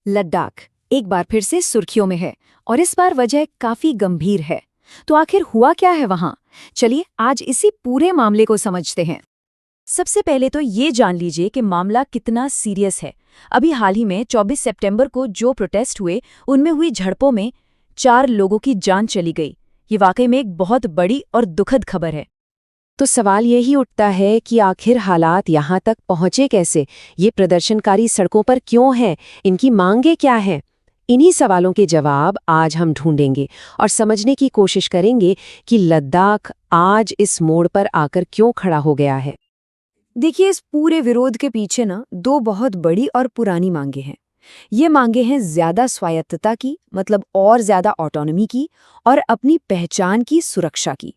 लद्दाख एक बार फिर से सुर्खियों में है और इस बार वजह काफी गंभीर है। तो आखिर हुआ क्या है वहां? चलिए आज इसी पूरे मामले को समझते हैं। सबसे पहले तो ये जान लीजिए कि मामला कितना सीरियस है। अभी हाल ही में 24 सितंबर को जो प्रोटेस्ट हुए उनमें हुई झड़पों में 4 लोगों की जान चली गई। ये वाकई में एक बहुत बड़ी और दुखद खबर है। तो सवाल यही उठता है कि आखिर हालात यहाँ तक पहुँचे कैसे? ये प्रदर्शनकारी सड़कों पर क्यों हैं? इनकी मांगें क्या हैं? इन्हीं सवालों के जवाब आज हम ढूंढेंगे और समझने की कोशिश करेंगे कि लद्दाख आज इस मोड़ पर आकर क्यों खड़ा हो गया है। देखिए, इस पूरे विरोध के पीछे ना 2 बहुत बड़ी और पुरानी मांगें हैं। ये मांगें हैं ज्यादा स्वायत्तता की, मतलब और ज्यादा ऑटोनॉमी की, और अपनी पहचान की सुरक्षा की।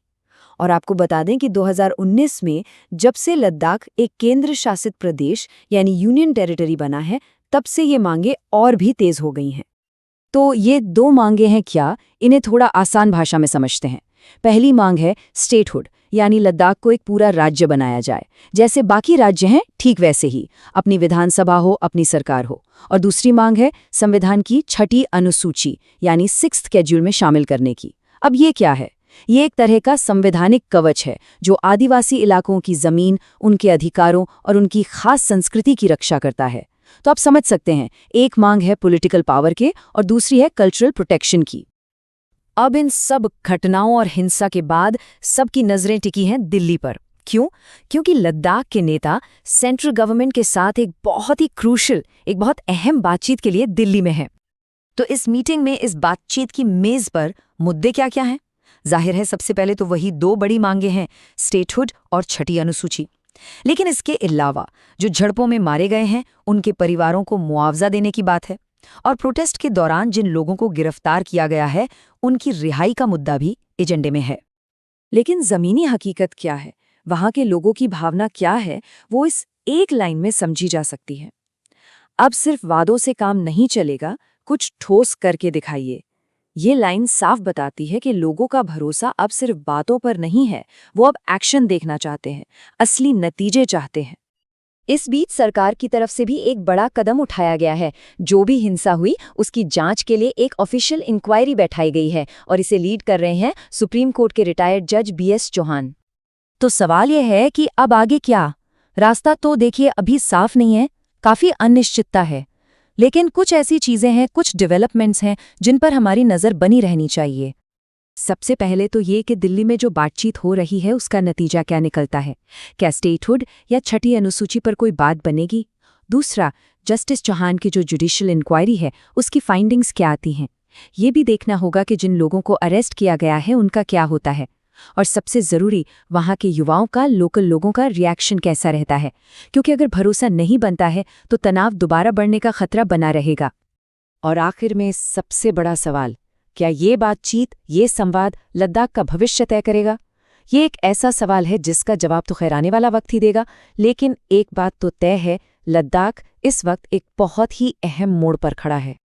और आपको बता दें कि 2019 में जब से लद्दाख एक केंद्र शासित प्रदेश यानी यूनियन टेरिटरी बना है, तब से ये मांगें और भी तेज हो गई हैं। तो ये 2 मांगें हैं क्या? इन्हें थोड़ा आसान भाषा में समझते हैं। पहली मांग है स्टेटहुड, यानी लद्दाख को एक पूरा राज्य बनाया जाए, जैसे बाकी राज्य हैं ठीक वैसे ही, अपनी विधानसभा हो, अपनी सरकार हो। और दूसरी मांग है संविधान की 6ठी अनुसूची यानी 6th शेड्यूल में शामिल करने की। अब ये क्या है? ये एक तरह का संवैधानिक कवच है जो आदिवासी इलाकों की जमीन, उनके अधिकारों और उनकी खास संस्कृति की रक्षा करता है। तो आप समझ सकते हैं, एक मांग है पॉलिटिकल पावर के और दूसरी है कल्चरल प्रोटेक्शन की। अब इन सब घटनाओं और हिंसा के बाद सबकी नजरें टिकी हैं दिल्ली पर। क्यों? क्योंकि लद्दाख के नेता सेंट्रल गवर्नमेंट के साथ एक बहुत ही क्रूशल, एक बहुत अहम बातचीत के लिए दिल्ली में हैं। तो इस मीटिंग में, इस बातचीत की मेज पर मुद्दे क्या क्या हैं? जाहिर है सबसे पहले तो वही 2 बड़ी मांगें हैं, स्टेटहुड और 6ठी अनुसूची। लेकिन इसके अलावा जो झड़पों में मारे गए हैं उनके परिवारों को मुआवजा देने की बात है, और प्रोटेस्ट के दौरान जिन लोगों को गिरफ्तार किया गया है उनकी रिहाई का मुद्दा भी एजेंडे में है। लेकिन जमीनी हकीकत क्या है? वहां के लोगों की भावना क्या है? वो इस एक लाइन में समझी जा सकती है। अब सिर्फ वादों से काम नहीं चलेगा, कुछ ठोस करके दिखाइए। ये लाइन साफ बताती है कि लोगों का भरोसा अब सिर्फ बातों पर नहीं है, वो अब एक्शन देखना चाहते हैं, असली नतीजे चाहते हैं। इस बीच सरकार की तरफ से भी एक बड़ा कदम उठाया गया है। जो भी हिंसा हुई उसकी जांच के लिए एक ऑफिशियल इंक्वायरी बैठाई गई है और इसे लीड कर रहे हैं सुप्रीम कोर्ट के रिटायर्ड जज BS चौहान। तो सवाल यह है कि अब आगे क्या? रास्ता तो देखिए अभी साफ नहीं है, काफी अनिश्चितता है। लेकिन कुछ ऐसी चीजें हैं, कुछ डेवलपमेंट्स हैं जिन पर हमारी नजर बनी रहनी चाहिए। सबसे पहले तो ये कि दिल्ली में जो बातचीत हो रही है उसका नतीजा क्या निकलता है। क्या स्टेटहुड या 6ठी अनुसूची पर कोई बात बनेगी? दूसरा, जस्टिस चौहान की जो जुडिशियल इंक्वायरी है उसकी फाइंडिंग्स क्या आती हैं? ये भी देखना होगा कि जिन लोगों को अरेस्ट किया गया है उनका क्या होता है। और सबसे ज़रूरी, वहाँ के युवाओं का, लोकल लोगों का रिएक्शन कैसा रहता है, क्योंकि अगर भरोसा नहीं बनता है तो तनाव दोबारा बढ़ने का खतरा बना रहेगा। और आखिर में सबसे बड़ा सवाल, क्या ये बातचीत, ये संवाद लद्दाख का भविष्य तय करेगा? ये एक ऐसा सवाल है जिसका जवाब तो खैर आने वाला वक्त ही देगा। लेकिन एक बात तो तय है, लद्दाख इस वक्त एक बहुत ही अहम मोड़ पर खड़ा है।